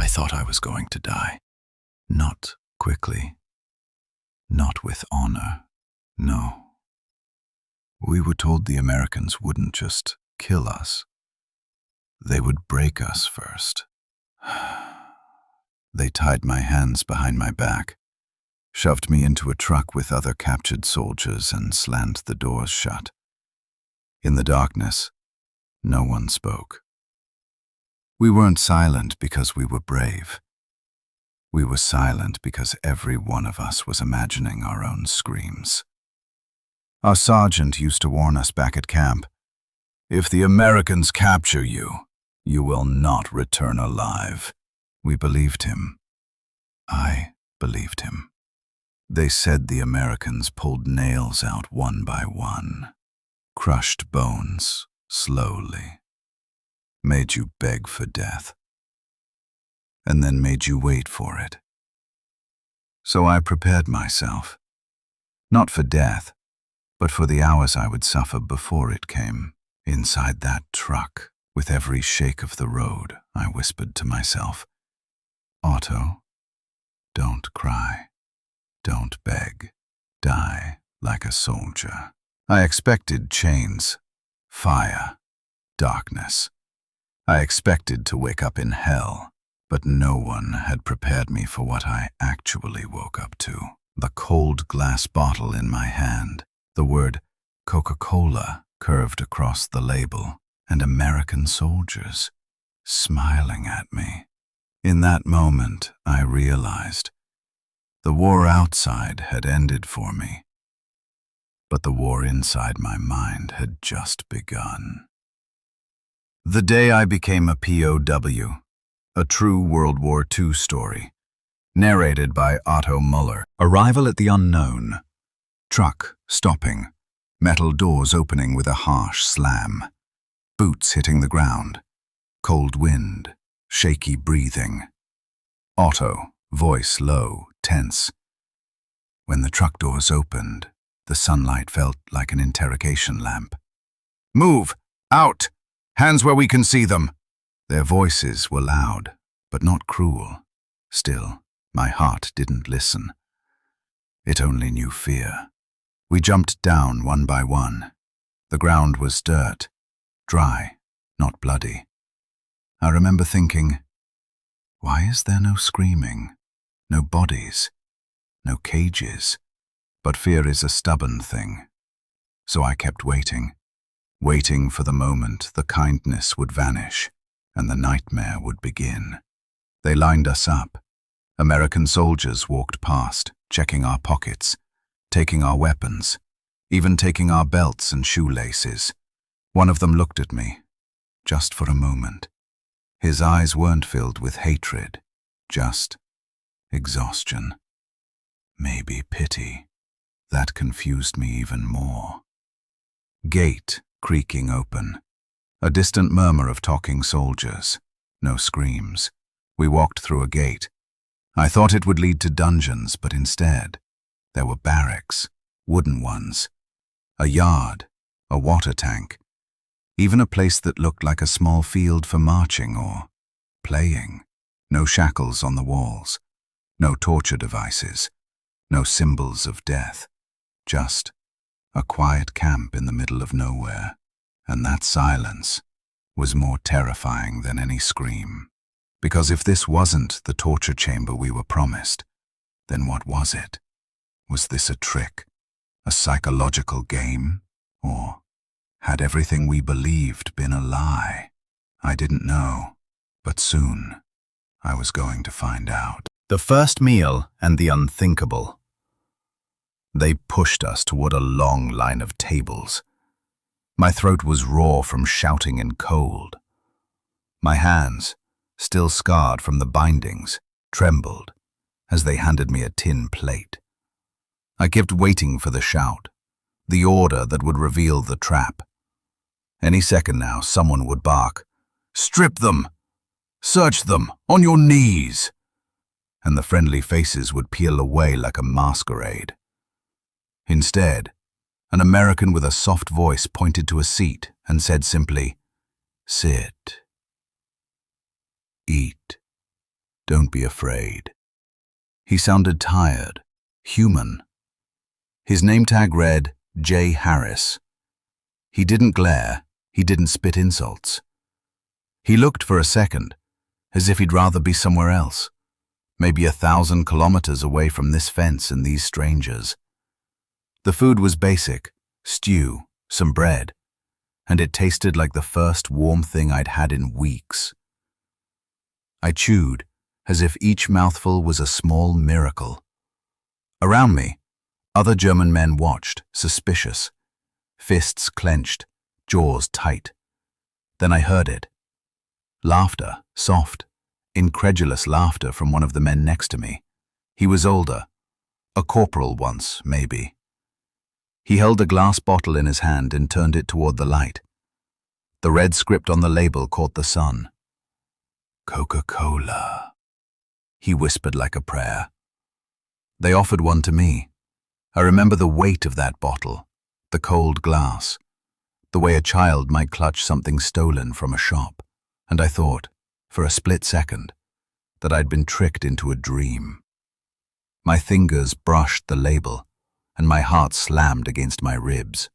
thought I was going to die. Not quickly. Not with honor. No. We were told the Americans wouldn't just kill us. They would break us first. They tied my hands behind my back, shoved me into a truck with other captured soldiers, and slammed the doors shut. In the darkness, no one spoke. We weren't silent because we were brave. We were silent because every one of us was imagining our own screams. Our sergeant used to warn us back at camp, "If the Americans capture you, you will not return alive." We believed him. I believed him. They said the Americans pulled nails out one by one, crushed bones slowly, made you beg for death, and then made you wait for it. So I prepared myself, not for death, but for the hours I would suffer before it came. Inside that truck, with every shake of the road, I whispered to myself, "Otto, don't cry, don't beg, die like a soldier." I expected chains, fire, darkness. I expected to wake up in hell, but no one had prepared me for what I actually woke up to. The cold glass bottle in my hand, the word Coca-Cola curved across the label, and American soldiers smiling at me. In that moment, I realized the war outside had ended for me, but the war inside my mind had just begun. The day I became a POW, a true World War II story, narrated by Otto Muller. Arrival at the unknown. Truck stopping, metal doors opening with a harsh slam, boots hitting the ground, cold wind, shaky breathing. Otto, voice low, tense. When the truck doors opened, the sunlight felt like an interrogation lamp. "Move! Out! Hands where we can see them!" Their voices were loud, but not cruel. Still, my heart didn't listen. It only knew fear. We jumped down one by one. The ground was dirt, dry, not bloody. I remember thinking, why is there no screaming, no bodies, no cages? But fear is a stubborn thing. So I kept waiting, waiting for the moment the kindness would vanish and the nightmare would begin. They lined us up. American soldiers walked past, checking our pockets, taking our weapons, even taking our belts and shoelaces. One of them looked at me, just for a moment. His eyes weren't filled with hatred, just exhaustion. Maybe pity. That confused me even more. Gate creaking open. A distant murmur of talking soldiers. No screams. We walked through a gate. I thought it would lead to dungeons, but instead, there were barracks, wooden ones, a yard, a water tank, even a place that looked like a small field for marching or playing. No shackles on the walls, no torture devices, no symbols of death, just a quiet camp in the middle of nowhere. And that silence was more terrifying than any scream. Because if this wasn't the torture chamber we were promised, then what was it? Was this a trick, a psychological game, or had everything we believed been a lie? I didn't know, but soon I was going to find out. The first meal and the unthinkable. They pushed us toward a long line of tables. My throat was raw from shouting and cold. My hands, still scarred from the bindings, trembled as they handed me a tin plate. I kept waiting for the shout, the order that would reveal the trap. Any second now, someone would bark, "Strip them! Search them! On your knees!" And the friendly faces would peel away like a masquerade. Instead, an American with a soft voice pointed to a seat and said simply, "Sit. Eat. Don't be afraid. He sounded tired, human. His name tag read J. Harris. He didn't glare, he didn't spit insults. He looked for a second, as if he'd rather be somewhere else, maybe 1,000 kilometers away from this fence and these strangers. The food was basic, stew, some bread, and it tasted like the first warm thing I'd had in weeks. I chewed, as if each mouthful was a small miracle. Around me, other German men watched, suspicious, fists clenched, jaws tight. Then I heard it. Laughter, soft, incredulous laughter from one of the men next to me. He was older, a corporal once, maybe. He held a glass bottle in his hand and turned it toward the light. The red script on the label caught the sun. Coca-Cola, he whispered like a prayer. They offered one to me. I remember the weight of that bottle, the cold glass, the way a child might clutch something stolen from a shop, and I thought, for a split second, that I'd been tricked into a dream. My fingers brushed the label, and my heart slammed against my ribs.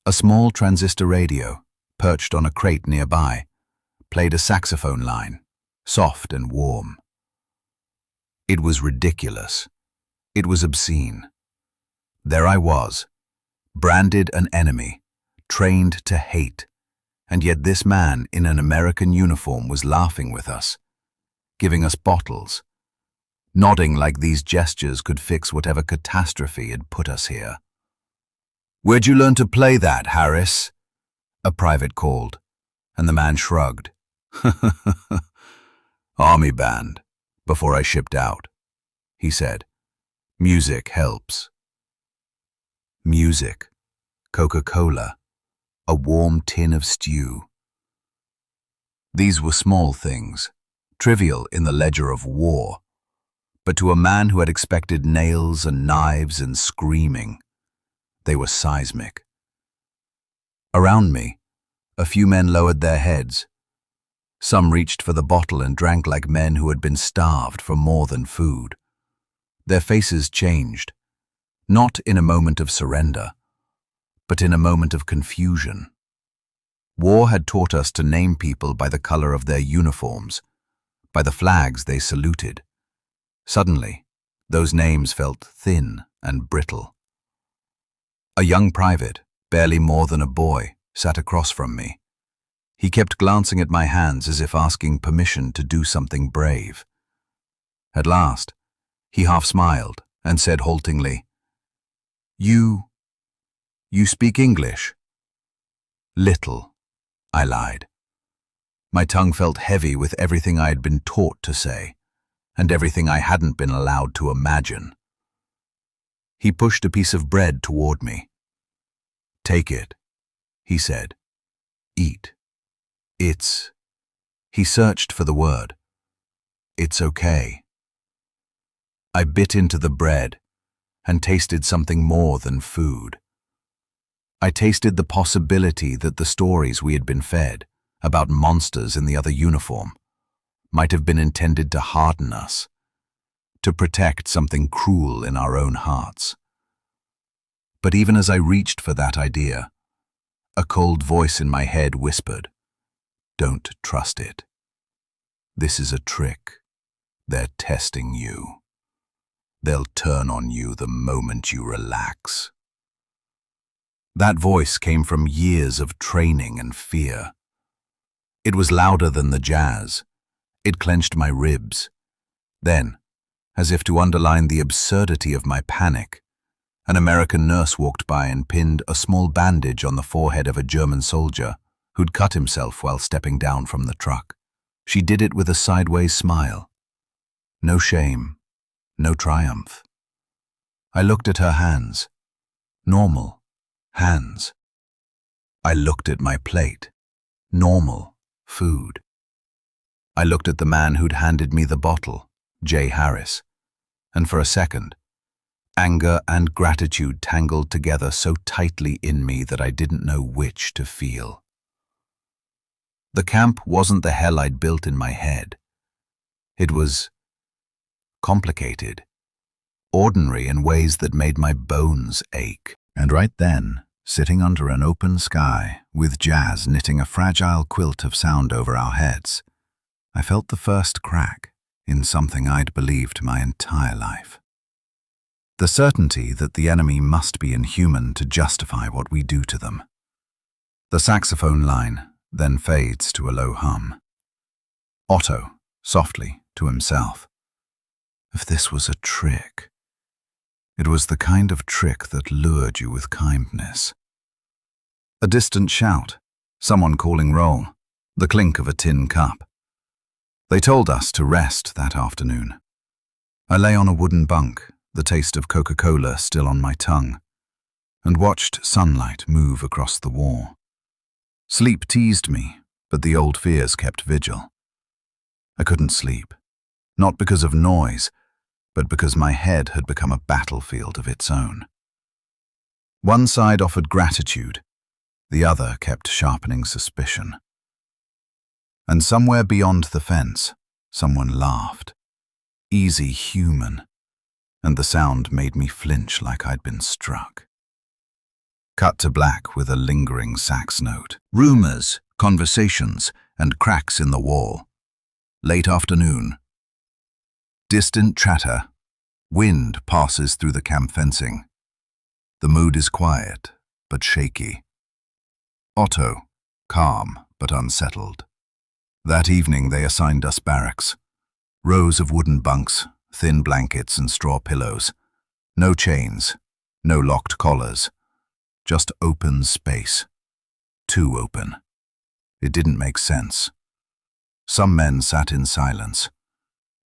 A small transistor radio, perched on a crate nearby, played a saxophone line, soft and warm. It was ridiculous. It was obscene. There I was, branded an enemy, trained to hate, and yet this man in an American uniform was laughing with us, giving us bottles, nodding like these gestures could fix whatever catastrophe had put us here. "Where'd you learn to play that, Harris?" a private called, and the man shrugged. "Army band, before I shipped out," he said. "Music helps." Music, Coca-Cola, a warm tin of stew. These were small things, trivial in the ledger of war, but to a man who had expected nails and knives and screaming, they were seismic. Around me, a few men lowered their heads. Some reached for the bottle and drank like men who had been starved for more than food. Their faces changed, not in a moment of surrender, but in a moment of confusion. War had taught us to name people by the color of their uniforms, by the flags they saluted. Suddenly, those names felt thin and brittle. A young private, barely more than a boy, sat across from me. He kept glancing at my hands as if asking permission to do something brave. At last, he half smiled and said haltingly, You speak English?" "Little," I lied. My tongue felt heavy with everything I had been taught to say, and everything I hadn't been allowed to imagine. He pushed a piece of bread toward me. "Take it," he said. "Eat. It's..." He searched for the word. "It's okay." I bit into the bread and tasted something more than food. I tasted the possibility that the stories we had been fed about monsters in the other uniform might have been intended to harden us, to protect something cruel in our own hearts. But even as I reached for that idea, a cold voice in my head whispered, "Don't trust it. This is a trick. They're testing you. They'll turn on you the moment you relax." That voice came from years of training and fear. It was louder than the jazz. It clenched my ribs. Then, as if to underline the absurdity of my panic, an American nurse walked by and pinned a small bandage on the forehead of a German soldier who'd cut himself while stepping down from the truck. She did it with a sideways smile. No shame, no triumph. I looked at her hands. Normal hands. I looked at my plate. Normal food. I looked at the man who'd handed me the bottle, J. Harris, and for a second, anger and gratitude tangled together so tightly in me that I didn't know which to feel. The camp wasn't the hell I'd built in my head. It was complicated, ordinary in ways that made my bones ache. And right then, sitting under an open sky, with jazz knitting a fragile quilt of sound over our heads, I felt the first crack in something I'd believed my entire life. The certainty that the enemy must be inhuman to justify what we do to them. The saxophone line then fades to a low hum. Otto, softly, to himself. If this was a trick, it was the kind of trick that lured you with kindness. A distant shout, someone calling roll, the clink of a tin cup. They told us to rest that afternoon. I lay on a wooden bunk, the taste of Coca-Cola still on my tongue, and watched sunlight move across the wall. Sleep teased me, but the old fears kept vigil. I couldn't sleep, not because of noise, but because my head had become a battlefield of its own. One side offered gratitude, the other kept sharpening suspicion. And somewhere beyond the fence, someone laughed. Easy human, and the sound made me flinch like I'd been struck. Cut to black with a lingering sax note. Rumors, conversations, and cracks in the wall. Late afternoon. Distant chatter. Wind passes through the camp fencing. The mood is quiet, but shaky. Otto, calm but unsettled. That evening they assigned us barracks. Rows of wooden bunks, thin blankets and straw pillows. No chains, no locked collars. Just open space. Too open. It didn't make sense. Some men sat in silence.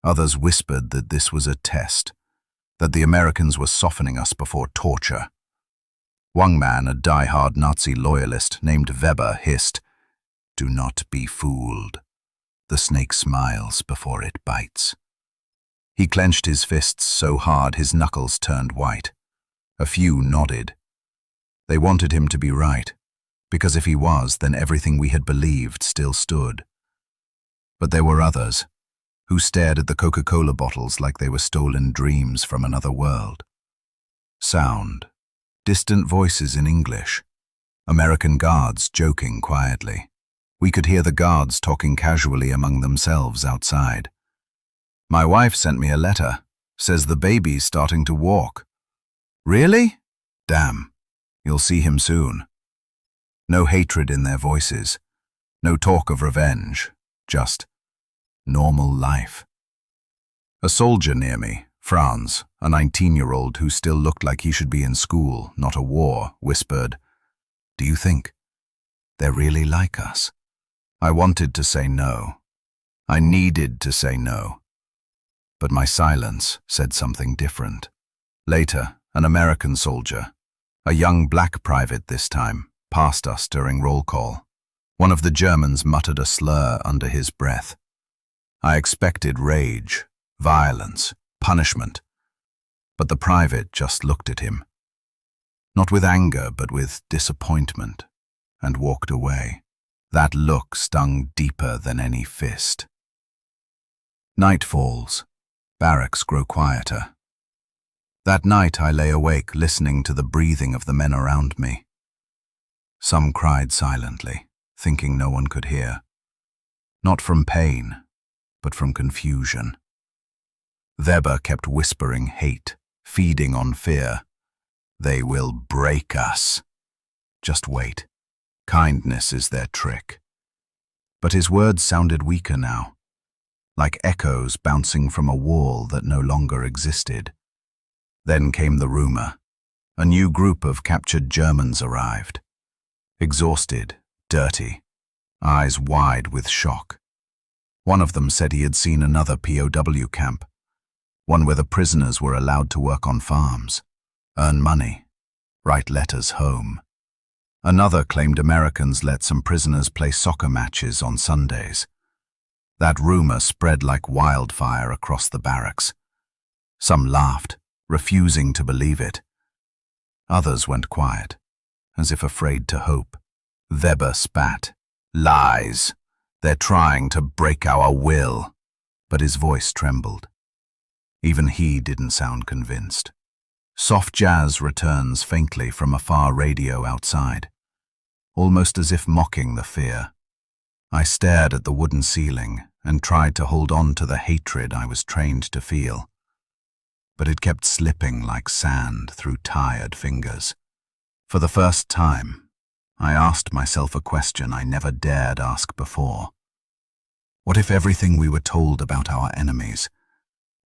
Others whispered that this was a test, that the Americans were softening us before torture. One man, a die-hard Nazi loyalist named Weber, hissed, "Do not be fooled. The snake smiles before it bites." He clenched his fists so hard his knuckles turned white. A few nodded. They wanted him to be right, because if he was, then everything we had believed still stood. But there were others, who stared at the Coca-Cola bottles like they were stolen dreams from another world. Sound. Distant voices in English. American guards joking quietly. We could hear the guards talking casually among themselves outside. "My wife sent me a letter. Says the baby's starting to walk." "Really? Damn. You'll see him soon." No hatred in their voices. No talk of revenge. Just normal life. A soldier near me, Franz, a 19-year-old who still looked like he should be in school, not a war, whispered, "Do you think they're really like us?" I wanted to say no. I needed to say no. But my silence said something different. Later, an American soldier, a young black private this time, passed us during roll call. One of the Germans muttered a slur under his breath. I expected rage, violence, punishment, but the private just looked at him. Not with anger, but with disappointment, and walked away. That look stung deeper than any fist. Night falls. Barracks grow quieter. That night I lay awake listening to the breathing of the men around me. Some cried silently, thinking no one could hear. Not from pain, but from confusion. Weber kept whispering hate, feeding on fear. "They will break us. Just wait. Kindness is their trick." But his words sounded weaker now, like echoes bouncing from a wall that no longer existed. Then came the rumor. A new group of captured Germans arrived. Exhausted, dirty, eyes wide with shock. One of them said he had seen another POW camp, one where the prisoners were allowed to work on farms, earn money, write letters home. Another claimed Americans let some prisoners play soccer matches on Sundays. That rumor spread like wildfire across the barracks. Some laughed, refusing to believe it. Others went quiet, as if afraid to hope. Weber spat. "Lies. They're trying to break our will." but his voice trembled. Even he didn't sound convinced. Soft jazz returns faintly from a far radio outside, almost as if mocking the fear. I stared at the wooden ceiling and tried to hold on to the hatred I was trained to feel. But it kept slipping like sand through tired fingers. For the first time, I asked myself a question I never dared ask before. What if everything we were told about our enemies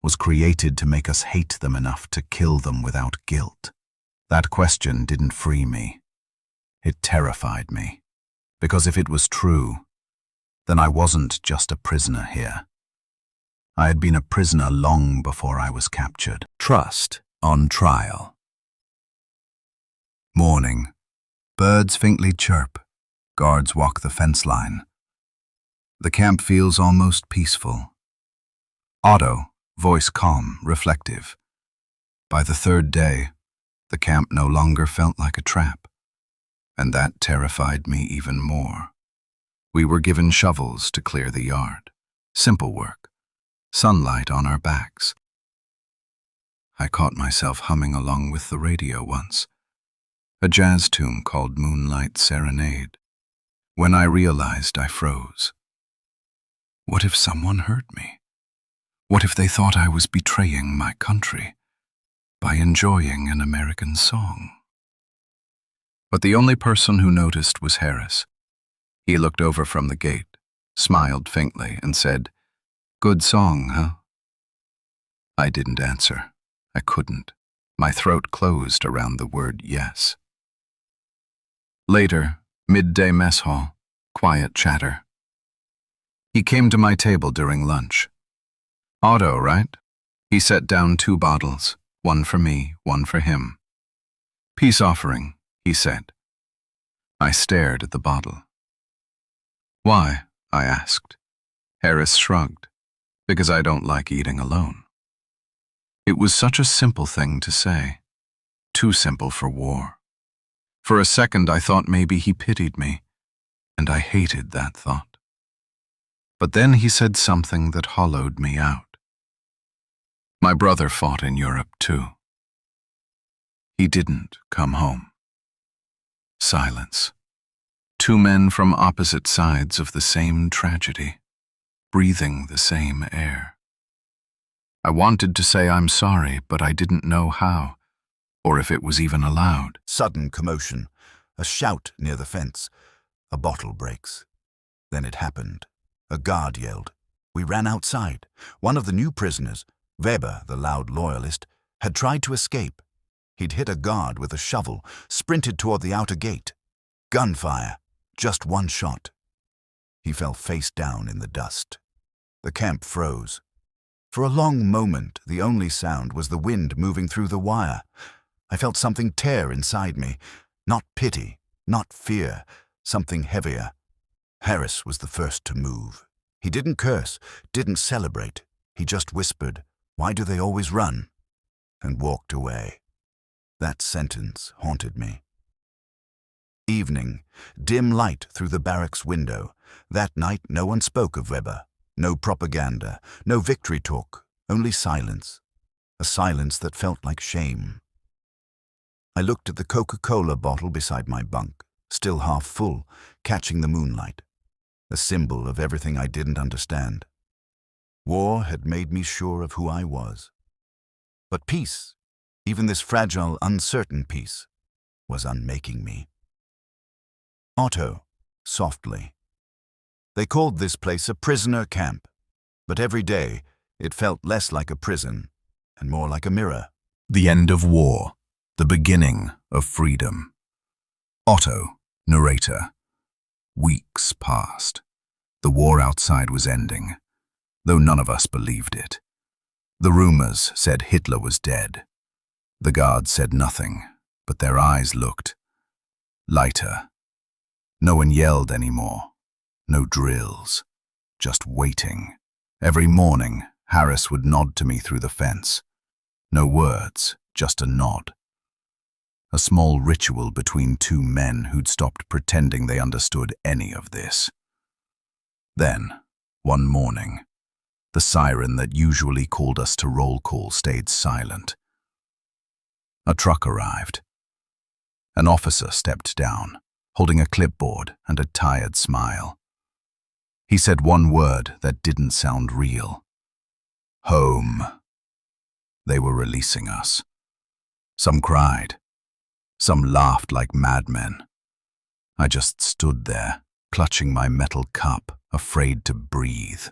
was created to make us hate them enough to kill them without guilt? That question didn't free me. It terrified me, because if it was true, then I wasn't just a prisoner here. I had been a prisoner long before I was captured. Trust on trial. Morning. Birds faintly chirp. Guards walk the fence line. The camp feels almost peaceful. Otto, voice calm, reflective. By the third day, the camp no longer felt like a trap, and that terrified me even more. We were given shovels to clear the yard. Simple work. Sunlight on our backs. I caught myself humming along with the radio once. A jazz tune called Moonlight Serenade. When I realized, I froze. What if someone heard me? What if they thought I was betraying my country by enjoying an American song? But the only person who noticed was Harris. He looked over from the gate, smiled faintly, and said, "Good song, huh?" I didn't answer. I couldn't. My throat closed around the word yes. Later, midday mess hall, quiet chatter. He came to my table during lunch. Otto, right? He set down 2 bottles, one for me, one for him. Peace offering, he said. I stared at the bottle. Why? I asked. Harris shrugged. Because I don't like eating alone. It was such a simple thing to say. Too simple for war. For a second I thought maybe he pitied me, and I hated that thought. But then he said something that hollowed me out. My brother fought in Europe too. He didn't come home. Silence. 2 men from opposite sides of the same tragedy, breathing the same air. I wanted to say I'm sorry, but I didn't know how, or if it was even allowed. Sudden commotion, a shout near the fence. A bottle breaks. Then it happened. A guard yelled. We ran outside. One of the new prisoners, Weber, the loud loyalist, had tried to escape. He'd hit a guard with a shovel, sprinted toward the outer gate. Gunfire. Just 1 shot. He fell face down in the dust. The camp froze. For a long moment, the only sound was the wind moving through the wire. I felt something tear inside me. Not pity, not fear, something heavier. Harris was the first to move. He didn't curse, didn't celebrate. He just whispered, "Why do they always run?" and walked away. That sentence haunted me. Evening, dim light through the barracks window. That night no one spoke of Weber. No propaganda, no victory talk, only silence. A silence that felt like shame. I looked at the Coca-Cola bottle beside my bunk, still half full, catching the moonlight. A symbol of everything I didn't understand. War had made me sure of who I was. But peace, even this fragile, uncertain peace, was unmaking me. Otto, softly. They called this place a prisoner camp, but every day it felt less like a prison and more like a mirror. The end of war, the beginning of freedom. Otto, narrator. Weeks passed. The war outside was ending, though none of us believed it. The rumors said Hitler was dead. The guards said nothing, but their eyes looked lighter. No one yelled anymore. No drills. Just waiting. Every morning, Harris would nod to me through the fence. No words, just a nod. A small ritual between 2 men who'd stopped pretending they understood any of this. Then, one morning, The siren that usually called us to roll call stayed silent. A truck arrived. An officer stepped down, holding a clipboard and a tired smile. He said one word that didn't sound real. Home. They were releasing us. Some cried. Some laughed like madmen. I just stood there, clutching my metal cup, afraid to breathe.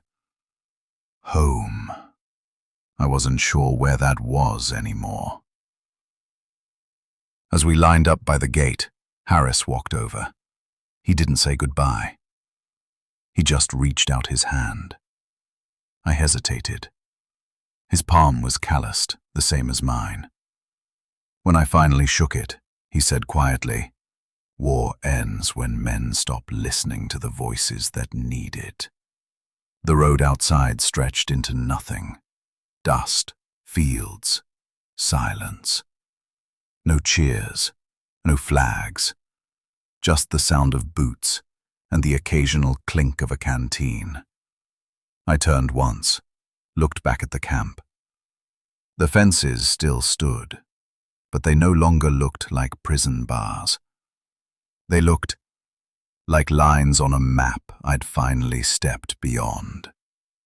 Home. I wasn't sure where that was anymore. As we lined up by the gate, Harris walked over. He didn't say goodbye. He just reached out his hand. I hesitated. His palm was calloused, the same as mine. When I finally shook it, he said quietly, "War ends when men stop listening to the voices that need it." The road outside stretched into nothing. Dust, fields, silence. No cheers, no flags, just the sound of boots and the occasional clink of a canteen. I turned once, looked back at the camp. The fences still stood, but they no longer looked like prison bars. They looked like lines on a map I'd finally stepped beyond.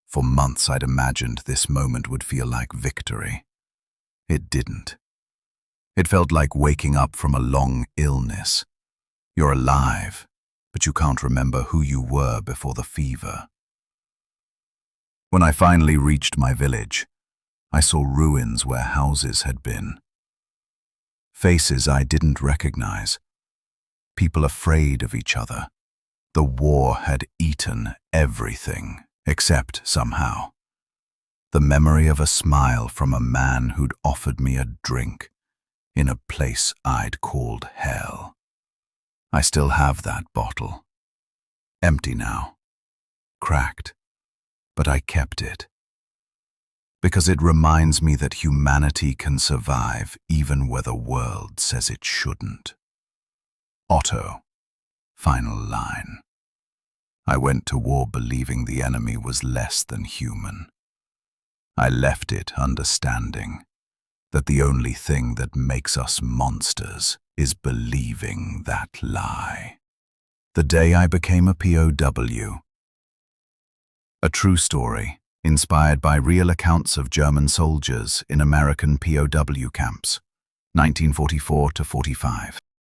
For months I'd imagined this moment would feel like victory. It didn't. It felt like waking up from a long illness. You're alive, but you can't remember who you were before the fever. When I finally reached my village, I saw ruins where houses had been. Faces I didn't recognize. People afraid of each other. The war had eaten everything, except, somehow, the memory of a smile from a man who'd offered me a drink in a place I'd called hell. I still have that bottle. Empty now. Cracked. But I kept it. Because it reminds me that humanity can survive even where the world says it shouldn't. Otto. Final line. I went to war believing the enemy was less than human. I left it understanding that the only thing that makes us monsters is believing that lie. The day I became a POW. A true story, inspired by real accounts of German soldiers in American POW camps, 1944 to 45.